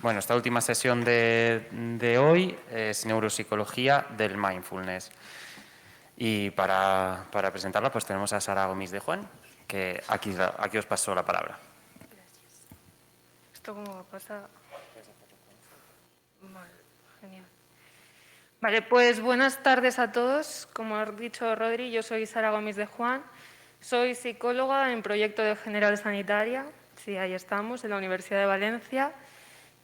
Bueno, esta última sesión de hoy es neuropsicología del mindfulness. Y para presentarla pues tenemos a Sara Gomis de Juan, que aquí os paso la palabra. Gracias. ¿Esto cómo pasa? Vale, genial. Vale, pues buenas tardes a todos. Como ha dicho Rodri, yo soy Sara Gomis de Juan. Soy psicóloga en Proyecto de General Sanitaria, sí, ahí estamos, en la Universidad de Valencia.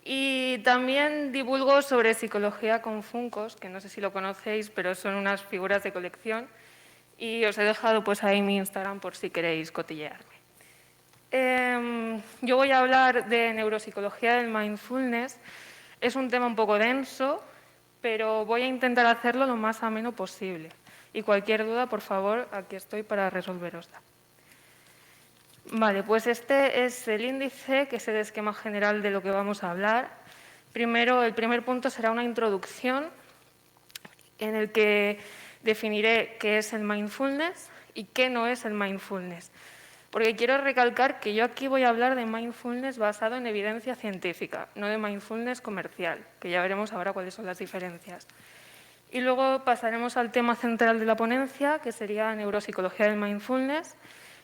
Y también divulgo sobre psicología con Funkos, que no sé si lo conocéis, pero son unas figuras de colección. Y os he dejado pues ahí mi Instagram por si queréis cotillearme. Yo voy a hablar de neuropsicología del mindfulness. Es un tema un poco denso, pero voy a intentar hacerlo lo más ameno posible. Y cualquier duda, por favor, aquí estoy para resolverosla. Vale, pues este es el índice, que es el esquema general de lo que vamos a hablar. Primero, el primer punto será una introducción en el que definiré qué es el mindfulness y qué no es el mindfulness. Porque quiero recalcar que yo aquí voy a hablar de mindfulness basado en evidencia científica, no de mindfulness comercial, que ya veremos ahora cuáles son las diferencias. Y luego pasaremos al tema central de la ponencia, que sería neuropsicología del mindfulness.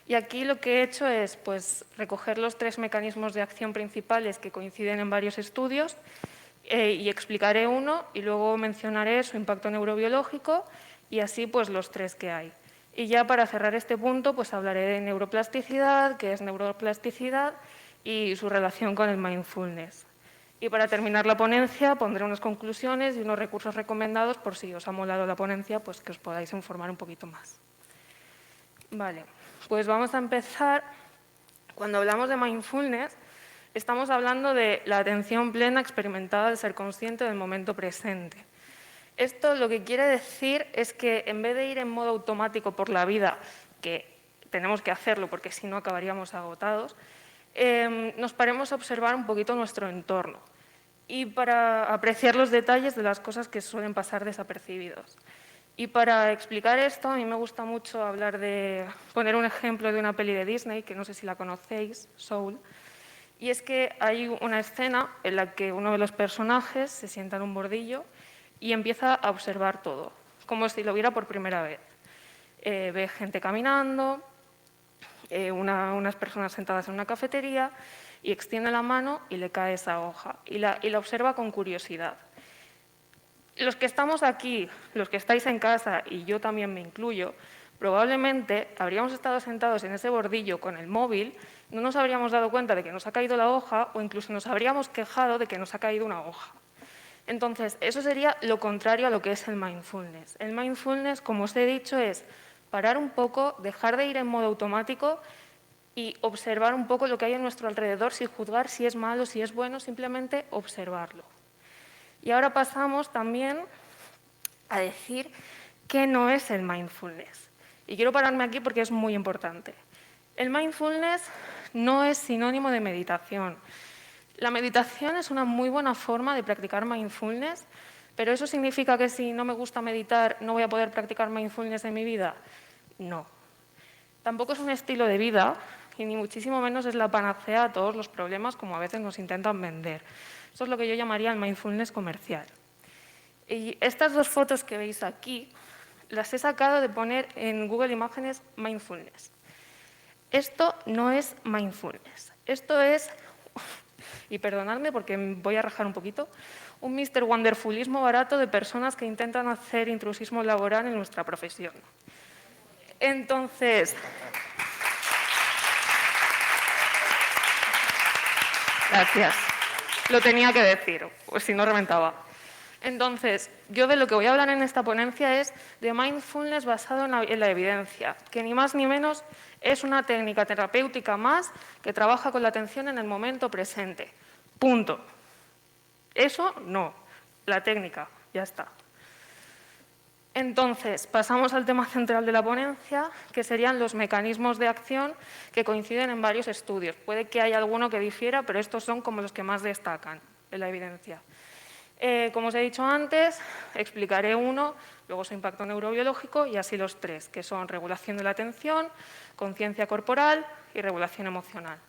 Y aquí lo que he hecho es pues, recoger los 3 mecanismos de acción principales que coinciden en varios estudios y explicaré uno y luego mencionaré su impacto neurobiológico y así pues los 3 que hay. Y ya para cerrar este punto, pues hablaré de neuroplasticidad, qué es neuroplasticidad y su relación con el mindfulness. Y para terminar la ponencia pondré unas conclusiones y unos recursos recomendados por si os ha molado la ponencia, pues que os podáis informar un poquito más. Vale, pues vamos a empezar. Cuando hablamos de mindfulness, estamos hablando de la atención plena experimentada del ser consciente del momento presente. Esto lo que quiere decir es que en vez de ir en modo automático por la vida, que tenemos que hacerlo porque si no acabaríamos agotados, nos paremos a observar un poquito nuestro entorno y para apreciar los detalles de las cosas que suelen pasar desapercibidos. Y para explicar esto, a mí me gusta mucho poner un ejemplo de una peli de Disney, que no sé si la conocéis, Soul, y es que hay una escena en la que uno de los personajes se sienta en un bordillo y empieza a observar todo, como si lo viera por primera vez. Ve gente caminando, unas personas sentadas en una cafetería y extiende la mano y le cae esa hoja y la observa con curiosidad. Los que estamos aquí, los que estáis en casa y yo también me incluyo, probablemente habríamos estado sentados en ese bordillo con el móvil, no nos habríamos dado cuenta de que nos ha caído la hoja o incluso nos habríamos quejado de que nos ha caído una hoja. Entonces, eso sería lo contrario a lo que es el mindfulness. El mindfulness, como os he dicho, es parar un poco, dejar de ir en modo automático y observar un poco lo que hay a nuestro alrededor sin juzgar si es malo, si es bueno, simplemente observarlo. Y ahora pasamos también a decir qué no es el mindfulness. Y quiero pararme aquí porque es muy importante. El mindfulness no es sinónimo de meditación. La meditación es una muy buena forma de practicar mindfulness, pero ¿eso significa que si no me gusta meditar no voy a poder practicar mindfulness en mi vida? No. Tampoco es un estilo de vida y ni muchísimo menos es la panacea a todos los problemas como a veces nos intentan vender. Eso es lo que yo llamaría el mindfulness comercial. Y estas 2 fotos que veis aquí las he sacado de poner en Google Imágenes mindfulness. Esto no es mindfulness. Esto es, y perdonadme porque voy a rajar un poquito, un Mr. Wonderfulismo barato de personas que intentan hacer intrusismo laboral en nuestra profesión. Entonces, gracias. Lo tenía que decir, pues si no reventaba. Entonces, yo de lo que voy a hablar en esta ponencia es de mindfulness basado en la evidencia, que ni más ni menos es una técnica terapéutica más que trabaja con la atención en el momento presente. Punto. Eso no, la técnica, ya está. Entonces, pasamos al tema central de la ponencia, que serían los mecanismos de acción que coinciden en varios estudios. Puede que haya alguno que difiera, pero estos son como los que más destacan en la evidencia. Como os he dicho antes, explicaré uno, luego su impacto neurobiológico y así los 3, que son regulación de la atención, conciencia corporal y regulación emocional.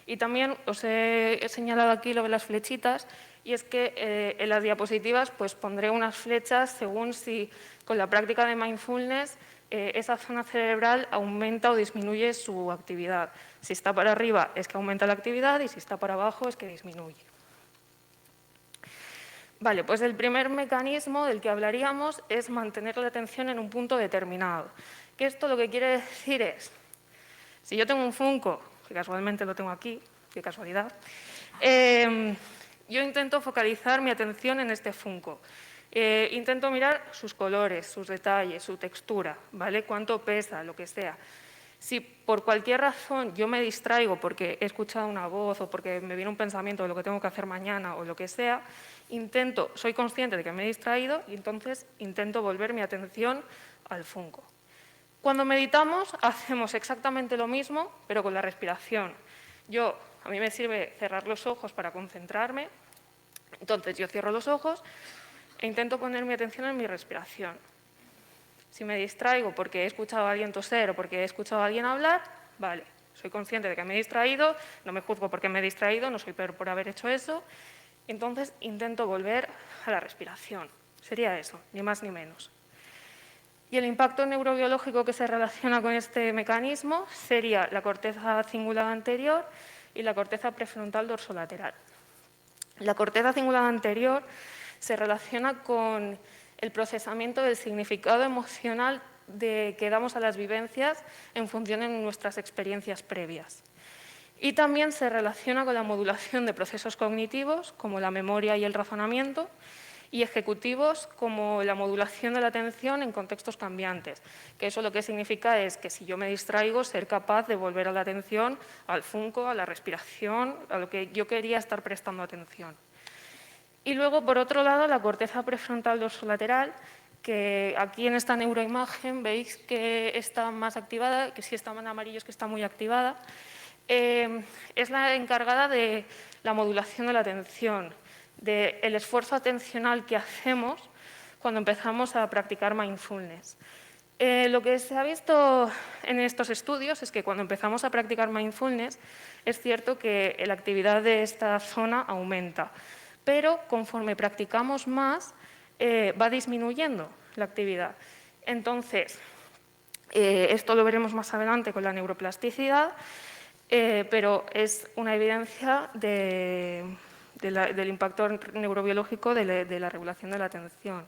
Y también os he señalado aquí lo de las flechitas, y es que en las diapositivas pues, pondré unas flechas según si con la práctica de mindfulness esa zona cerebral aumenta o disminuye su actividad. Si está para arriba es que aumenta la actividad y si está para abajo es que disminuye. Vale, pues el primer mecanismo del que hablaríamos es mantener la atención en un punto determinado. Que esto lo que quiere decir es, si yo tengo un Funko, que casualmente lo tengo aquí, qué casualidad, yo intento focalizar mi atención en este Funko. Intento mirar sus colores, sus detalles, su textura, ¿vale? Cuánto pesa, lo que sea. Si por cualquier razón yo me distraigo porque he escuchado una voz o porque me viene un pensamiento de lo que tengo que hacer mañana o lo que sea, soy consciente de que me he distraído y entonces intento volver mi atención al Funko. Cuando meditamos hacemos exactamente lo mismo, pero con la respiración. A mí me sirve cerrar los ojos para concentrarme, entonces yo cierro los ojos e intento poner mi atención en mi respiración. Si me distraigo porque he escuchado a alguien toser o porque he escuchado a alguien hablar, vale, soy consciente de que me he distraído, no me juzgo porque me he distraído, no soy peor por haber hecho eso, entonces intento volver a la respiración. Sería eso, ni más ni menos. Y el impacto neurobiológico que se relaciona con este mecanismo sería la corteza cingulada anterior y la corteza prefrontal dorsolateral. La corteza cingulada anterior se relaciona con el procesamiento del significado emocional que damos a las vivencias en función de nuestras experiencias previas. Y también se relaciona con la modulación de procesos cognitivos, como la memoria y el razonamiento, y ejecutivos, como la modulación de la atención en contextos cambiantes, que eso lo que significa es que si yo me distraigo, ser capaz de volver a la atención al Funko, a la respiración, a lo que yo quería estar prestando atención. Y luego, por otro lado, la corteza prefrontal dorsolateral, que aquí en esta neuroimagen veis que está más activada, que si está en amarillo es que está muy activada, es la encargada de la modulación de la atención, del esfuerzo atencional que hacemos cuando empezamos a practicar mindfulness. Lo que se ha visto en estos estudios es que cuando empezamos a practicar mindfulness es cierto que la actividad de esta zona aumenta, pero conforme practicamos más va disminuyendo la actividad. Entonces, esto lo veremos más adelante con la neuroplasticidad, pero es una evidencia del impacto neurobiológico de la regulación de la atención.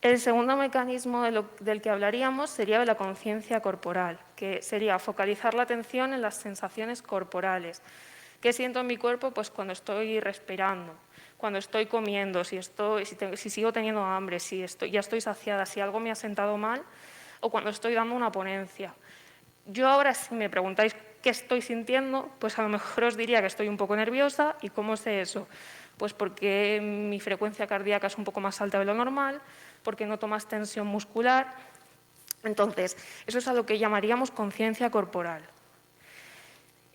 El segundo mecanismo del que hablaríamos sería de la conciencia corporal, que sería focalizar la atención en las sensaciones corporales. ¿Qué siento en mi cuerpo? Pues cuando estoy respirando, cuando estoy comiendo, si sigo teniendo hambre, si ya estoy saciada, si algo me ha sentado mal, o cuando estoy dando una ponencia. Yo ahora, si me preguntáis qué estoy sintiendo, pues a lo mejor os diría que estoy un poco nerviosa. ¿Y cómo sé eso? Pues porque mi frecuencia cardíaca es un poco más alta de lo normal, porque noto más tensión muscular. Entonces, eso es a lo que llamaríamos conciencia corporal.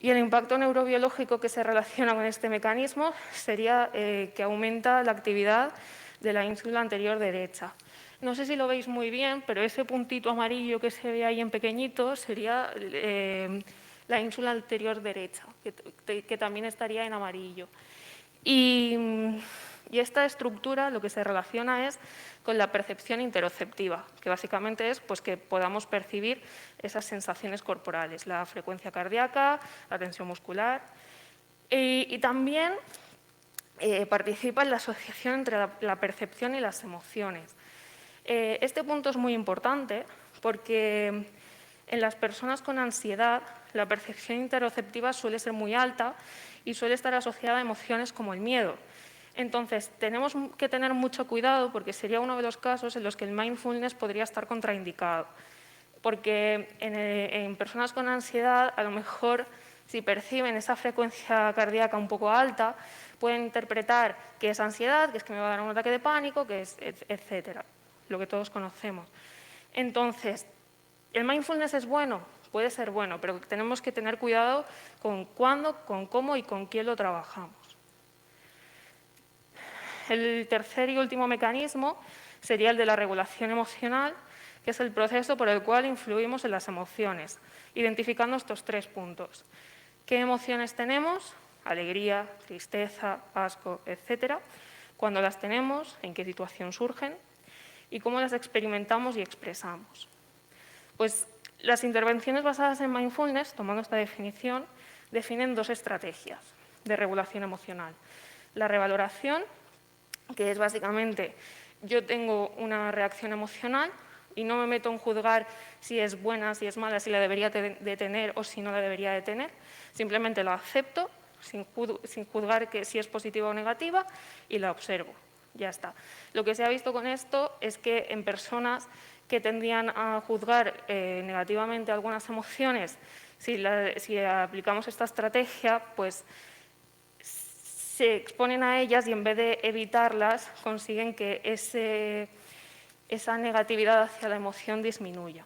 Y el impacto neurobiológico que se relaciona con este mecanismo sería que aumenta la actividad de la ínsula anterior derecha. No sé si lo veis muy bien, pero ese puntito amarillo que se ve ahí en pequeñito sería la ínsula anterior derecha, que también estaría en amarillo. Y esta estructura lo que se relaciona es con la percepción interoceptiva, que básicamente es pues, que podamos percibir esas sensaciones corporales, la frecuencia cardíaca, la tensión muscular. Y también participa en la asociación entre la percepción y las emociones. Este punto es muy importante porque en las personas con ansiedad la percepción interoceptiva suele ser muy alta y suele estar asociada a emociones como el miedo. Entonces, tenemos que tener mucho cuidado porque sería uno de los casos en los que el mindfulness podría estar contraindicado. Porque en personas con ansiedad, a lo mejor, si perciben esa frecuencia cardíaca un poco alta, pueden interpretar que es ansiedad, que es que me va a dar un ataque de pánico, que es etcétera, lo que todos conocemos. Entonces, ¿el mindfulness es bueno? Puede ser bueno, pero tenemos que tener cuidado con cuándo, con cómo y con quién lo trabajamos. El tercer y último mecanismo sería el de la regulación emocional, que es el proceso por el cual influimos en las emociones, identificando estos 3 puntos. ¿Qué emociones tenemos? Alegría, tristeza, asco, etcétera. ¿Cuándo las tenemos? ¿En qué situación surgen? ¿Y cómo las experimentamos y expresamos? Pues las intervenciones basadas en mindfulness, tomando esta definición, definen dos estrategias de regulación emocional. La revaloración, que es básicamente yo tengo una reacción emocional y no me meto en juzgar si es buena, si es mala, si la debería de tener o si no la debería de tener. Simplemente la acepto sin juzgar que si es positiva o negativa y la observo. Ya está. Lo que se ha visto con esto es que en personas que tendían a juzgar negativamente algunas emociones, si aplicamos esta estrategia, pues se exponen a ellas y en vez de evitarlas consiguen que esa negatividad hacia la emoción disminuya.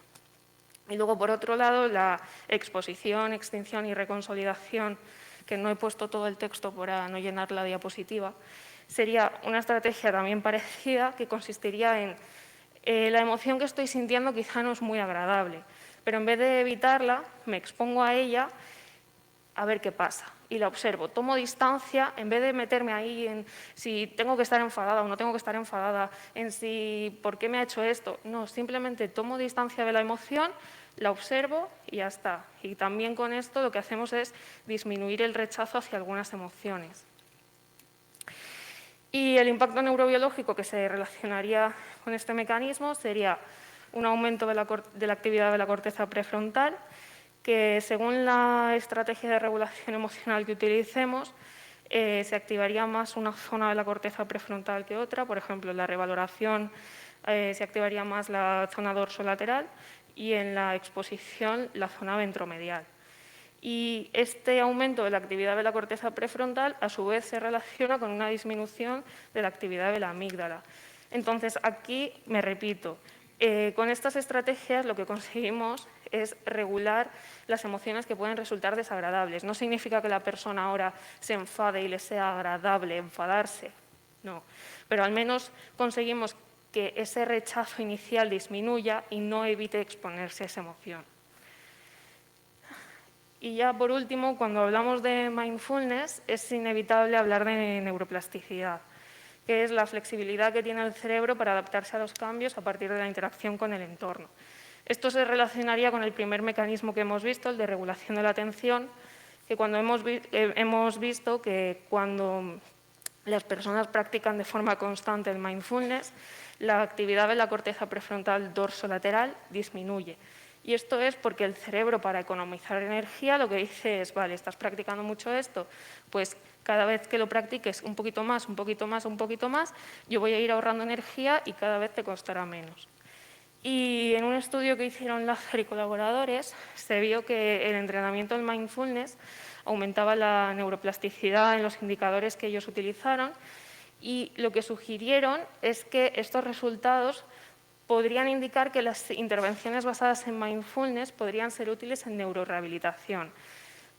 Y luego, por otro lado, la exposición, extinción y reconsolidación, que no he puesto todo el texto para no llenar la diapositiva, sería una estrategia también parecida que consistiría en la emoción que estoy sintiendo quizá no es muy agradable, pero en vez de evitarla, me expongo a ella a ver qué pasa y la observo. Tomo distancia, en vez de meterme ahí en si tengo que estar enfadada o no tengo que estar enfadada, en si por qué me ha hecho esto. No, simplemente tomo distancia de la emoción, la observo y ya está. Y también con esto lo que hacemos es disminuir el rechazo hacia algunas emociones. Y el impacto neurobiológico que se relacionaría con este mecanismo sería un aumento de la actividad de la corteza prefrontal, que según la estrategia de regulación emocional que utilicemos, se activaría más una zona de la corteza prefrontal que otra. Por ejemplo, en la revaloración se activaría más la zona dorsolateral y en la exposición la zona ventromedial. Y este aumento de la actividad de la corteza prefrontal, a su vez, se relaciona con una disminución de la actividad de la amígdala. Entonces, aquí me repito, con estas estrategias lo que conseguimos es regular las emociones que pueden resultar desagradables. No significa que la persona ahora se enfade y le sea agradable enfadarse, no. Pero al menos conseguimos que ese rechazo inicial disminuya y no evite exponerse a esa emoción. Y ya por último, cuando hablamos de mindfulness, es inevitable hablar de neuroplasticidad, que es la flexibilidad que tiene el cerebro para adaptarse a los cambios a partir de la interacción con el entorno. Esto se relacionaría con el primer mecanismo que hemos visto, el de regulación de la atención, que cuando hemos visto que cuando las personas practican de forma constante el mindfulness, la actividad de la corteza prefrontal dorsolateral disminuye. Y esto es porque el cerebro, para economizar energía, lo que dice es, vale, estás practicando mucho esto, pues cada vez que lo practiques un poquito más, un poquito más, un poquito más, yo voy a ir ahorrando energía y cada vez te costará menos. Y en un estudio que hicieron Lázaro y colaboradores, se vio que el entrenamiento del mindfulness aumentaba la neuroplasticidad en los indicadores que ellos utilizaron y lo que sugirieron es que estos resultados podrían indicar que las intervenciones basadas en mindfulness podrían ser útiles en neurorehabilitación.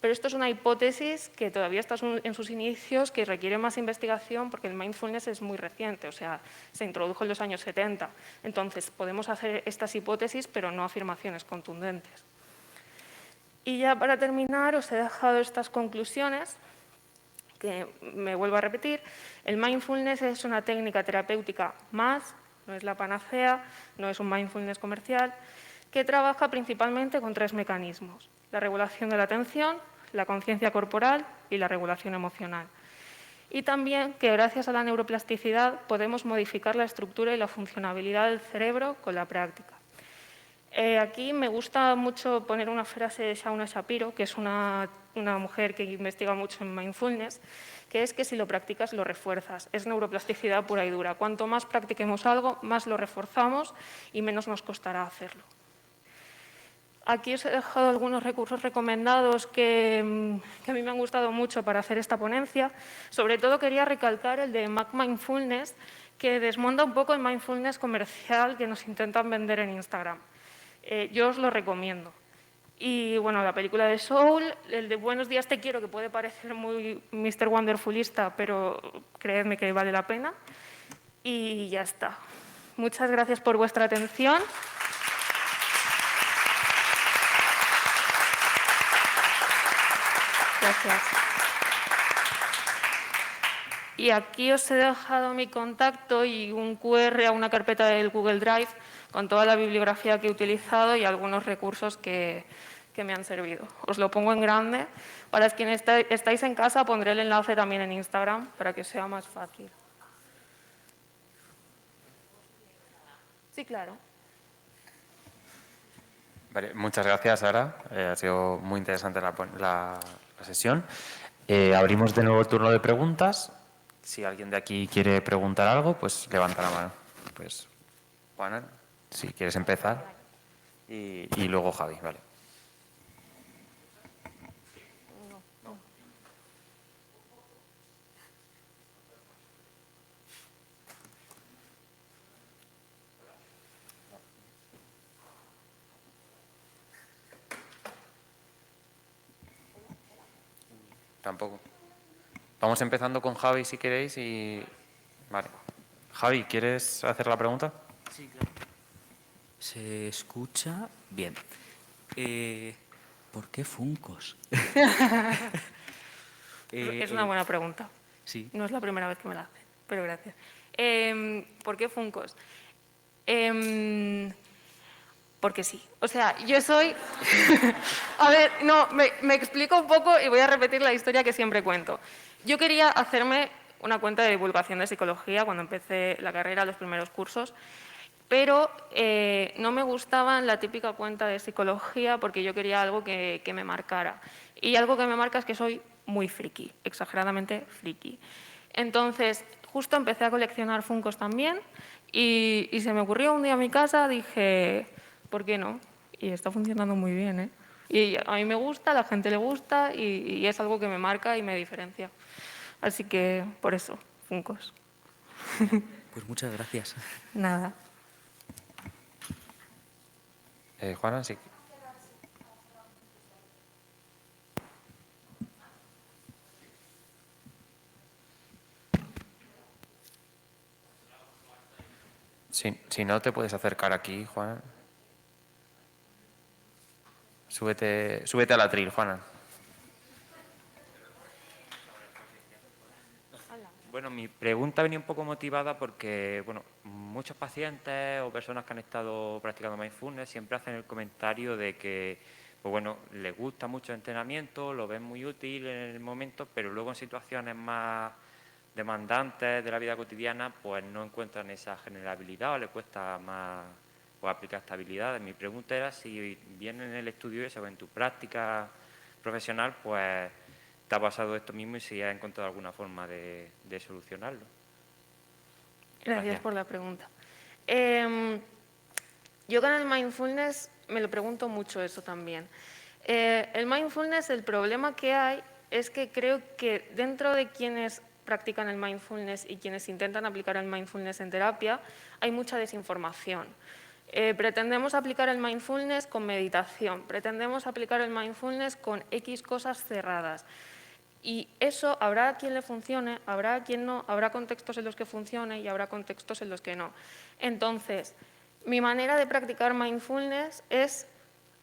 Pero esto es una hipótesis que todavía está en sus inicios, que requiere más investigación porque el mindfulness es muy reciente, o sea, se introdujo en los años 70. Entonces, podemos hacer estas hipótesis, pero no afirmaciones contundentes. Y ya para terminar, os he dejado estas conclusiones, que me vuelvo a repetir. El mindfulness es una técnica terapéutica más, no es la panacea, no es un mindfulness comercial, que trabaja principalmente con tres mecanismos: la regulación de la atención, la conciencia corporal y la regulación emocional. Y también que gracias a la neuroplasticidad podemos modificar la estructura y la funcionalidad del cerebro con la práctica. Aquí me gusta mucho poner una frase de Shauna Shapiro, que es una mujer que investiga mucho en mindfulness, que es que si lo practicas lo refuerzas. Es neuroplasticidad pura y dura. Cuanto más practiquemos algo, más lo reforzamos y menos nos costará hacerlo. Aquí os he dejado algunos recursos recomendados que a mí me han gustado mucho para hacer esta ponencia. Sobre todo quería recalcar el de Mac Mindfulness, que desmonta un poco el mindfulness comercial que nos intentan vender en Instagram. Yo os lo recomiendo. Y bueno, la película de Soul, el de Buenos días te quiero, que puede parecer muy Mr. Wonderfulista, pero creedme que vale la pena. Y ya está. Muchas gracias por vuestra atención. Gracias. Y aquí os he dejado mi contacto y un QR a una carpeta del Google Drive con toda la bibliografía que he utilizado y algunos recursos que me han servido. Os lo pongo en grande. Para quienes estáis en casa, pondré el enlace también en Instagram para que sea más fácil. Sí, claro. Vale, muchas gracias, Sara. Ha sido muy interesante la sesión. Abrimos de nuevo el turno de preguntas. Si alguien de aquí quiere preguntar algo, pues levanta la mano. Pues, Juana, si quieres empezar. Y luego Javi, vale. Tampoco. Vamos empezando con Javi, si queréis, y... Vale. Javi, ¿quieres hacer la pregunta? Sí, claro. ¿Se escucha? Bien. ¿Por qué Funcos? Es una buena pregunta. Sí. No es la primera vez que me la hacen, pero gracias. ¿Por qué Funcos? Porque sí. O sea, yo soy... A ver, no, me explico un poco y voy a repetir la historia que siempre cuento. Yo quería hacerme una cuenta de divulgación de psicología cuando empecé la carrera, los primeros cursos, pero no me gustaba la típica cuenta de psicología porque yo quería algo que me marcara. Y algo que me marca es que soy muy friki, exageradamente friki. Entonces, justo empecé a coleccionar Funkos también y se me ocurrió un día en mi casa, dije, ¿por qué no? Y está funcionando muy bien, ¿eh? Y a mí me gusta, a la gente le gusta y es algo que me marca y me diferencia. Así que, por eso, Funkos. Pues muchas gracias. Nada. Juana, sí. Si no, te puedes acercar aquí, Juana. Súbete al atril, Juana. Bueno, mi pregunta venía un poco motivada porque, bueno, muchos pacientes o personas que han estado practicando mindfulness siempre hacen el comentario de que, pues bueno, les gusta mucho el entrenamiento, lo ven muy útil en el momento, pero luego en situaciones más demandantes de la vida cotidiana, pues no encuentran esa generabilidad o les cuesta más pues, aplicar esta habilidad. Mi pregunta era si bien en el estudio eso, en tu práctica profesional, pues te ha pasado esto mismo y si has encontrado alguna forma de solucionarlo. Gracias por la pregunta. Yo con el mindfulness me lo pregunto mucho eso también. El mindfulness, el problema que hay es que creo que dentro de quienes practican el mindfulness y quienes intentan aplicar el mindfulness en terapia, hay mucha desinformación. Pretendemos aplicar el mindfulness con meditación, pretendemos aplicar el mindfulness con X cosas cerradas. Y eso habrá quien le funcione, habrá quien no, habrá contextos en los que funcione y habrá contextos en los que no. Entonces, mi manera de practicar mindfulness es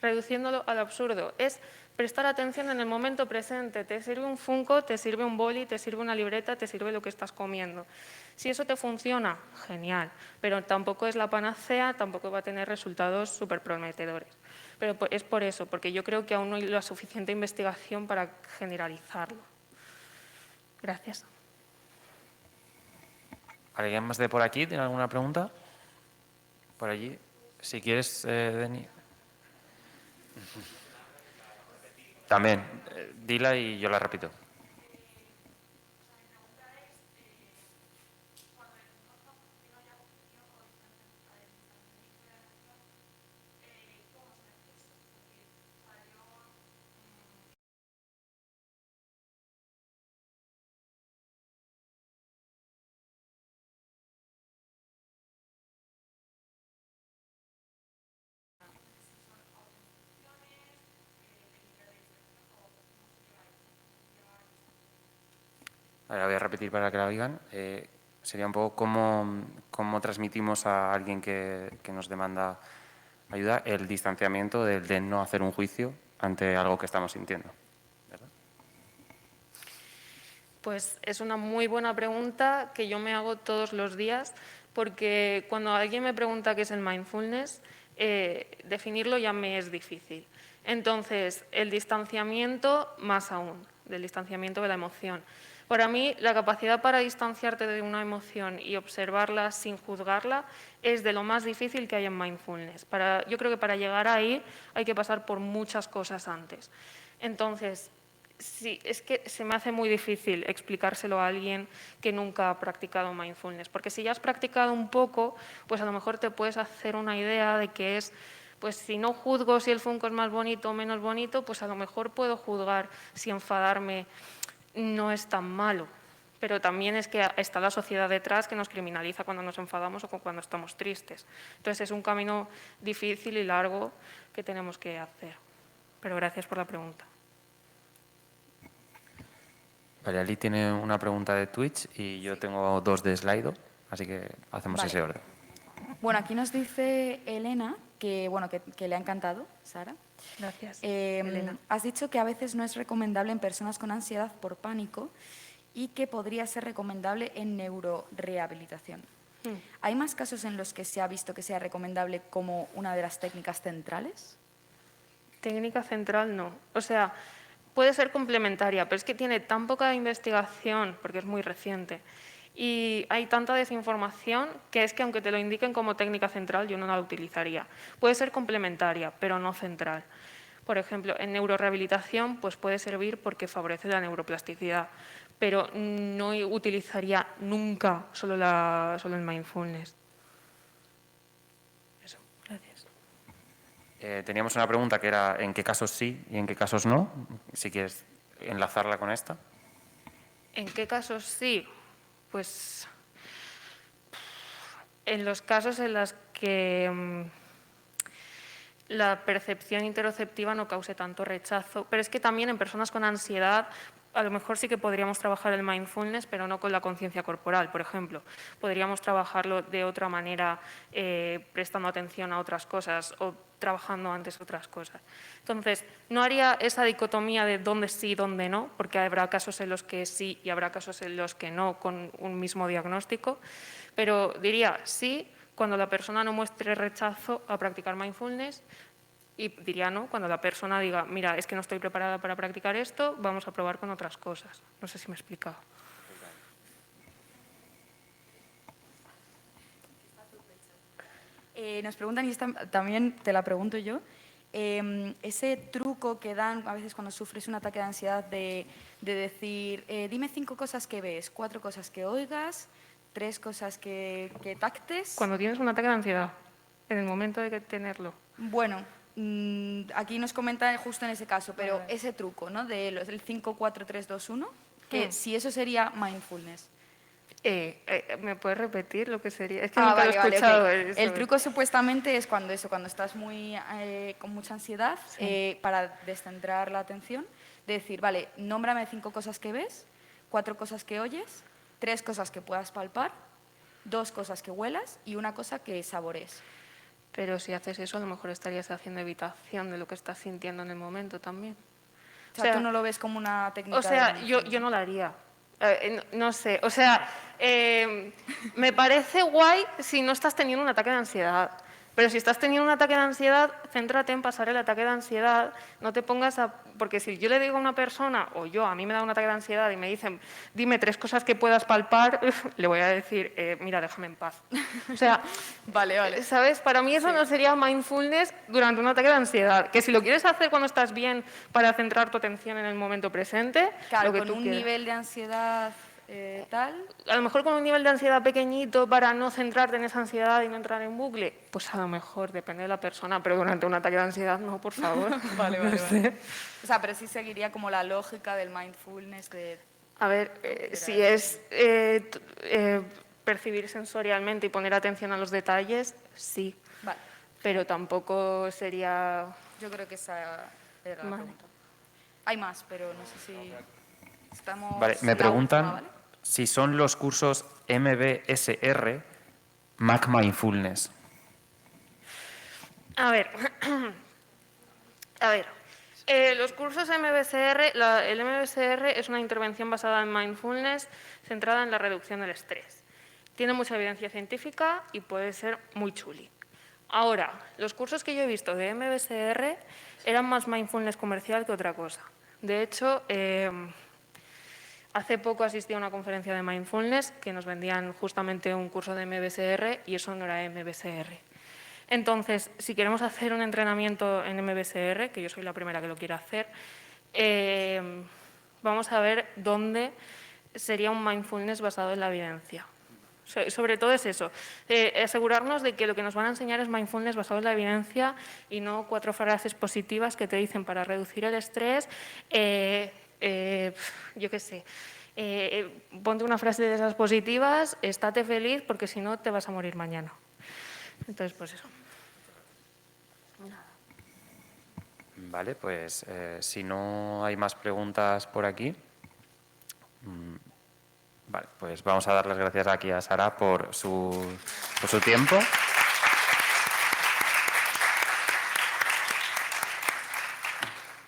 reduciéndolo al absurdo, es prestar atención en el momento presente. Te sirve un Funko, te sirve un boli, te sirve una libreta, te sirve lo que estás comiendo. Si eso te funciona, genial, pero tampoco es la panacea, tampoco va a tener resultados súper prometedores. Pero es por eso, porque yo creo que aún no hay la suficiente investigación para generalizarlo. Gracias. ¿Alguien más de por aquí tiene alguna pregunta? Por allí. Si quieres, Denis. También, dila y yo la repito. Ahora voy a repetir para que la oigan. Sería un poco cómo transmitimos a alguien que nos demanda ayuda el distanciamiento de no hacer un juicio ante algo que estamos sintiendo. ¿Verdad? Pues es una muy buena pregunta que yo me hago todos los días, porque cuando alguien me pregunta qué es el mindfulness, definirlo ya me es difícil. Entonces, el distanciamiento más aún, del distanciamiento de la emoción. Para mí, la capacidad para distanciarte de una emoción y observarla sin juzgarla es de lo más difícil que hay en mindfulness. Yo creo que para llegar ahí hay que pasar por muchas cosas antes. Entonces, sí, es que se me hace muy difícil explicárselo a alguien que nunca ha practicado mindfulness, porque si ya has practicado un poco, pues a lo mejor te puedes hacer una idea de que es, pues si no juzgo si el Funko es más bonito o menos bonito, pues a lo mejor puedo juzgar si enfadarme no es tan malo. Pero también es que está la sociedad detrás que nos criminaliza cuando nos enfadamos o cuando estamos tristes. Entonces es un camino difícil y largo que tenemos que hacer. Pero gracias por la pregunta. Vale, Ali tiene una pregunta de Twitch y yo tengo 2 de Slido, así que hacemos Vale. ese orden. Bueno, aquí nos dice Elena que, bueno, que le ha encantado, Sara. Gracias, Elena. Has dicho que a veces no es recomendable en personas con ansiedad por pánico y que podría ser recomendable en neurorehabilitación. ¿Hay más casos en los que se ha visto que sea recomendable como una de las técnicas centrales? Técnica central no. O sea, puede ser complementaria, pero es que tiene tan poca investigación, porque es muy reciente, y hay tanta desinformación que es que aunque te lo indiquen como técnica central, yo no la utilizaría. Puede ser complementaria, pero no central. Por ejemplo, en neurorehabilitación pues puede servir porque favorece la neuroplasticidad, pero no utilizaría nunca solo el mindfulness. Eso, gracias. Teníamos una pregunta que era ¿en qué casos sí y en qué casos no? Si quieres enlazarla con esta. ¿En qué casos sí? Pues en los casos en los que la percepción interoceptiva no cause tanto rechazo, pero es que también en personas con ansiedad a lo mejor sí que podríamos trabajar el mindfulness, pero no con la conciencia corporal, por ejemplo. Podríamos trabajarlo de otra manera, prestando atención a otras cosas o trabajando antes otras cosas. Entonces, no haría esa dicotomía de dónde sí y dónde no, porque habrá casos en los que sí y habrá casos en los que no con un mismo diagnóstico, pero diría sí cuando la persona no muestre rechazo a practicar mindfulness, y diría no cuando la persona diga, mira, es que no estoy preparada para practicar esto, vamos a probar con otras cosas. No sé si me he explicado. Nos preguntan, y esta también te la pregunto yo, ese truco que dan a veces cuando sufres un ataque de ansiedad de decir, dime 5 cosas que ves, 4 cosas que oigas, 3 cosas que tactes. Cuando tienes un ataque de ansiedad, en el momento de tenerlo. Bueno, aquí nos comenta justo en ese caso, pero ese truco, ¿no? Del 5, 4, 3, 2, 1, que si eso sería mindfulness. ¿Me puedes repetir lo que sería? Es que nunca lo he escuchado. Okay. El truco supuestamente es cuando estás con mucha ansiedad, para descentrar la atención, de decir, vale, nómbrame 5 cosas que ves, 4 cosas que oyes, 3 cosas que puedas palpar, 2 cosas que huelas y 1 cosa que sabores. Pero si haces eso, a lo mejor estarías haciendo evitación de lo que estás sintiendo en el momento también. O sea, tú no lo ves como una técnica. O sea, yo no la haría. No sé, o sea, me parece guay si no estás teniendo un ataque de ansiedad. Pero si estás teniendo un ataque de ansiedad, céntrate en pasar el ataque de ansiedad, no te pongas a... Porque si yo le digo a una persona, o a mí me da un ataque de ansiedad y me dicen, dime 3 cosas que puedas palpar, le voy a decir, mira, déjame en paz. O sea, vale. ¿Sabes? Para mí eso no sería mindfulness durante un ataque de ansiedad. Que si lo quieres hacer cuando estás bien para centrar tu atención en el momento presente, claro, lo que con tú un quieras. nivel de ansiedad tal. A lo mejor con un nivel de ansiedad pequeñito para no centrarte en esa ansiedad y no entrar en bucle, pues a lo mejor depende de la persona, pero durante un ataque de ansiedad no, por favor. Vale. O sea, pero sí seguiría como la lógica del mindfulness de... A ver, si es percibir sensorialmente y poner atención a los detalles, sí. Vale. Pero tampoco sería... Yo creo que esa era la pregunta. Hay más, pero no sé si estamos... Vale, me preguntan si son los cursos MBSR Mac Mindfulness. A ver, Los cursos MBSR, el MBSR es una intervención basada en mindfulness centrada en la reducción del estrés. Tiene mucha evidencia científica y puede ser muy chuli. Ahora, los cursos que yo he visto de MBSR eran más mindfulness comercial que otra cosa. De hecho, hace poco asistí a una conferencia de mindfulness que nos vendían justamente un curso de MBSR y eso no era MBSR. Entonces, si queremos hacer un entrenamiento en MBSR, que yo soy la primera que lo quiero hacer, vamos a ver dónde sería un mindfulness basado en la evidencia. Sobre todo es eso, asegurarnos de que lo que nos van a enseñar es mindfulness basado en la evidencia y no 4 frases positivas que te dicen para reducir el estrés, yo qué sé, ponte una frase de esas positivas, estate feliz porque si no te vas a morir mañana. Entonces, pues eso. Vale, pues si no hay más preguntas por aquí, vale, pues vamos a dar las gracias aquí a Sara por su tiempo.